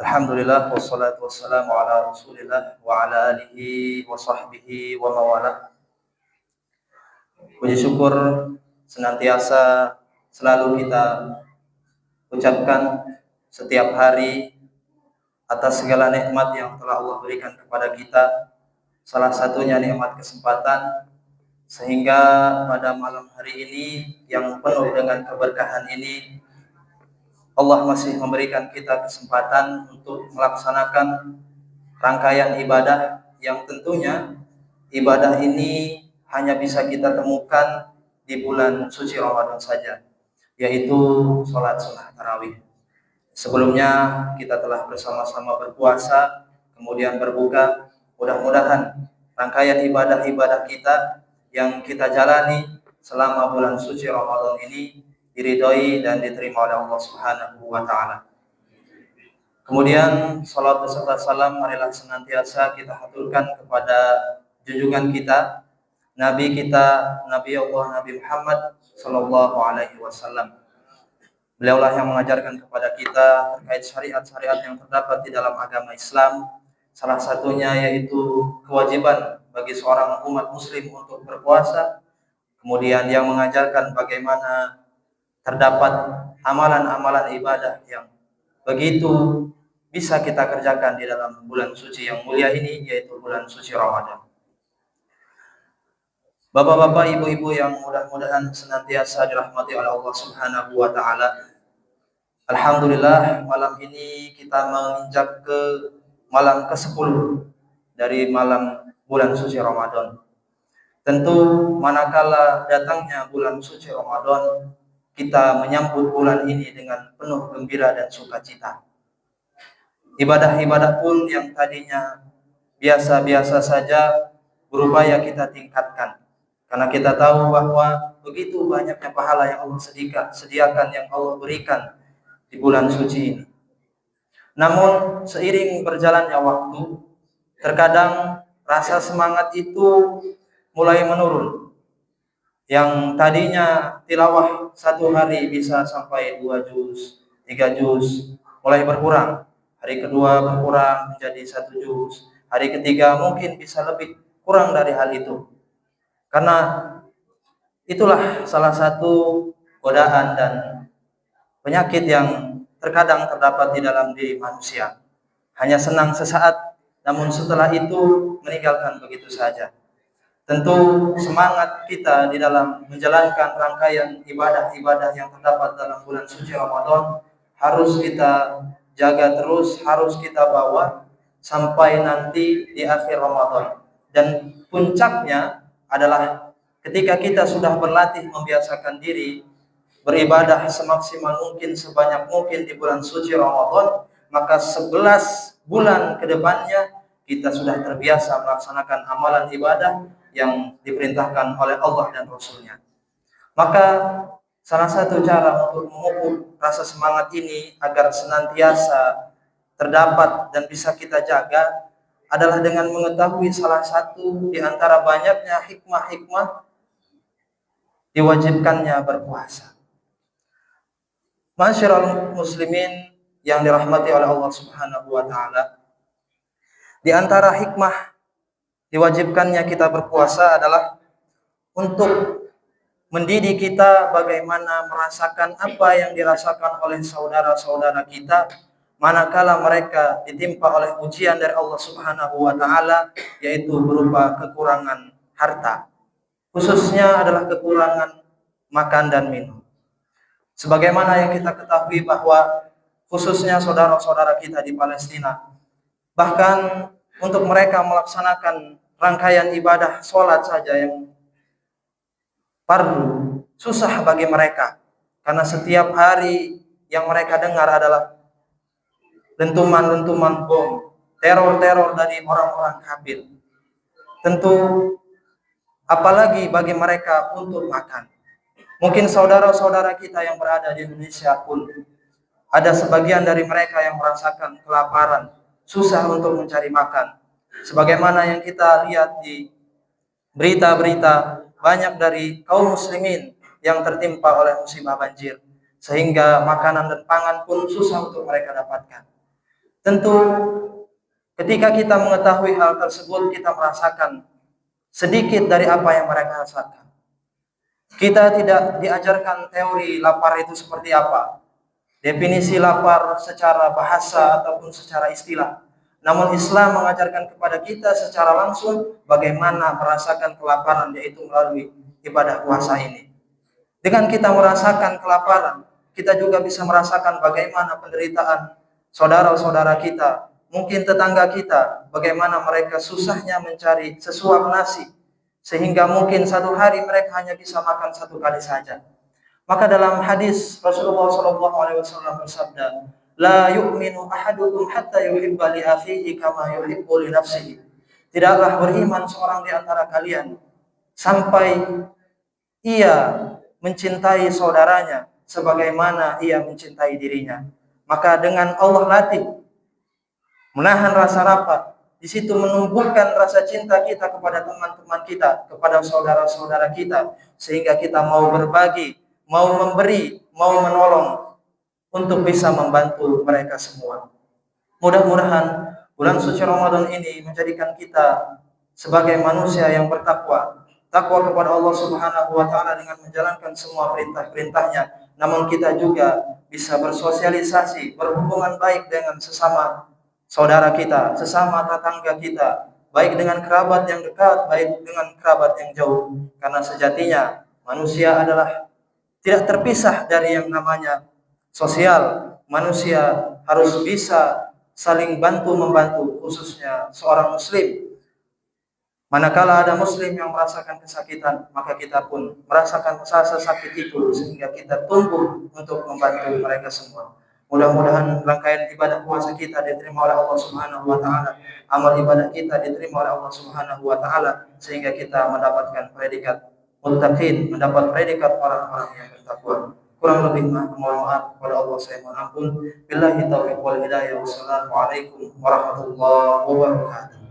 Alhamdulillah wassalatu wassalamu ala Rasulillah wa ala alihi wa sahbihi wa mawalah. Puji syukur senantiasa selalu kita ucapkan setiap hari atas segala nikmat yang telah Allah berikan kepada kita. Salah satunya nikmat kesempatan, sehingga pada malam hari ini yang penuh dengan keberkahan ini Allah masih memberikan kita kesempatan untuk melaksanakan rangkaian ibadah yang tentunya ibadah ini hanya bisa kita temukan di bulan suci Ramadan saja, yaitu sholat sunnah tarawih. Sebelumnya kita telah bersama-sama berpuasa, kemudian berbuka. Mudah-mudahan rangkaian ibadah-ibadah kita yang kita jalani selama bulan suci Ramadan ini diridhoi dan diterima oleh Allah Subhanahu wa taala. Kemudian salat beserta salam marilah senantiasa kita haturkan kepada junjungan kita, Nabi kita, Nabi Allah Nabi Muhammad sallallahu alaihi wasallam. Beliaulah yang mengajarkan kepada kita terkait syariat-syariat yang terdapat di dalam agama Islam. Salah satunya yaitu kewajiban bagi seorang umat muslim untuk berpuasa. Kemudian yang mengajarkan bagaimana terdapat amalan-amalan ibadah yang begitu bisa kita kerjakan di dalam bulan suci yang mulia ini, yaitu bulan suci Ramadan. Bapak-bapak, ibu-ibu yang mudah-mudahan senantiasa dirahmati oleh Allah Subhanahu wa taala. Alhamdulillah, malam ini kita menginjak ke malam ke-10 dari malam bulan suci Ramadan. Tentu manakala datangnya bulan suci Ramadan, kita menyambut bulan ini dengan penuh gembira dan sukacita. Ibadah-ibadah pun yang tadinya biasa-biasa saja berupaya kita tingkatkan. Karena kita tahu bahwa begitu banyaknya pahala yang Allah sediakan, yang Allah berikan di bulan suci ini. Namun seiring berjalannya waktu, terkadang rasa semangat itu mulai menurun. Yang tadinya tilawah satu hari bisa sampai 2 juz, 3 juz, mulai berkurang. Hari kedua berkurang menjadi 1 juz. Hari ketiga mungkin bisa lebih kurang dari hal itu. Karena itulah salah satu godaan dan penyakit yang terkadang terdapat di dalam diri manusia. Hanya senang sesaat, namun setelah itu meninggalkan begitu saja. Tentu semangat kita di dalam menjalankan rangkaian ibadah-ibadah yang terdapat dalam bulan suci Ramadan harus kita jaga terus, harus kita bawa sampai nanti di akhir Ramadan. Dan puncaknya adalah ketika kita sudah berlatih membiasakan diri beribadah semaksimal mungkin, sebanyak mungkin di bulan suci Ramadan, maka 11 bulan ke depannya kita sudah terbiasa melaksanakan amalan ibadah yang diperintahkan oleh Allah dan Rasul-Nya. Maka salah satu cara untuk memupuk rasa semangat ini agar senantiasa terdapat dan bisa kita jaga adalah dengan mengetahui salah satu di antara banyaknya hikmah-hikmah diwajibkannya berpuasa. Masyiral muslimin yang dirahmati oleh Allah Subhanahu wa taala, di antara hikmah diwajibkannya kita berpuasa adalah untuk mendidik kita bagaimana merasakan apa yang dirasakan oleh saudara-saudara kita manakala mereka ditimpa oleh ujian dari Allah Subhanahu wa taala, yaitu berupa kekurangan harta. Khususnya adalah kekurangan makan dan minum. Sebagaimana yang kita ketahui bahwa khususnya saudara-saudara kita di Palestina, bahkan untuk mereka melaksanakan rangkaian ibadah sholat saja yang fardu susah bagi mereka, karena setiap hari yang mereka dengar adalah dentuman-dentuman bom, teror-teror dari orang-orang kafir. Tentu apalagi bagi mereka untuk makan. Mungkin saudara-saudara kita yang berada di Indonesia pun ada sebagian dari mereka yang merasakan kelaparan, susah untuk mencari makan. Sebagaimana yang kita lihat di berita-berita, banyak dari kaum muslimin yang tertimpa oleh musibah banjir, sehingga makanan dan pangan pun susah untuk mereka dapatkan. Tentu ketika kita mengetahui hal tersebut, kita merasakan sedikit dari apa yang mereka rasakan. Kita tidak diajarkan teori lapar itu seperti apa, definisi lapar secara bahasa ataupun secara istilah. Namun Islam mengajarkan kepada kita secara langsung bagaimana merasakan kelaparan, yaitu melalui ibadah puasa ini. Dengan kita merasakan kelaparan, kita juga bisa merasakan bagaimana penderitaan saudara-saudara kita, mungkin tetangga kita, bagaimana mereka susahnya mencari sesuap nasi, sehingga mungkin satu hari mereka hanya bisa makan satu kali saja. Maka dalam hadis Rasulullah SAW bersabda, "La yu'minu ahadukum hatta yuhibba li akhihi kama yuhibbu li nafsihi." Tidaklah beriman seorang di antara kalian sampai ia mencintai saudaranya sebagaimana ia mencintai dirinya. Maka dengan Allah latih menahan rasa lapar, di situ menumbuhkan rasa cinta kita kepada teman-teman kita, kepada saudara-saudara kita, sehingga kita mau berbagi, mau memberi, mau menolong untuk bisa membantu mereka semua. Mudah-mudahan bulan suci Ramadan ini menjadikan kita sebagai manusia yang bertakwa, takwa kepada Allah Subhanahu wa taala dengan menjalankan semua perintah-perintahnya, namun kita juga bisa bersosialisasi, berhubungan baik dengan sesama saudara kita, sesama tetangga kita, baik dengan kerabat yang dekat, baik dengan kerabat yang jauh. Karena sejatinya manusia adalah tidak terpisah dari yang namanya sosial. Manusia harus bisa saling bantu-membantu, khususnya seorang muslim. Manakala ada muslim yang merasakan kesakitan, maka kita pun merasakan rasa sakit itu, sehingga kita tumbuh untuk membantu mereka semua. Mudah-mudahan rangkaian ibadah puasa kita diterima oleh Allah Subhanahu wa taala, amal ibadah kita diterima oleh Allah Subhanahu wa taala, sehingga kita mendapatkan predikat muttaqin, mendapat predikat orang-orang yang bertakwa. Kurang lebih mohon maaf kepada Allah, saya mohon ampun. Billahi taufiq wal hidayah. Wassalamualaikum warahmatullahi wabarakatuh.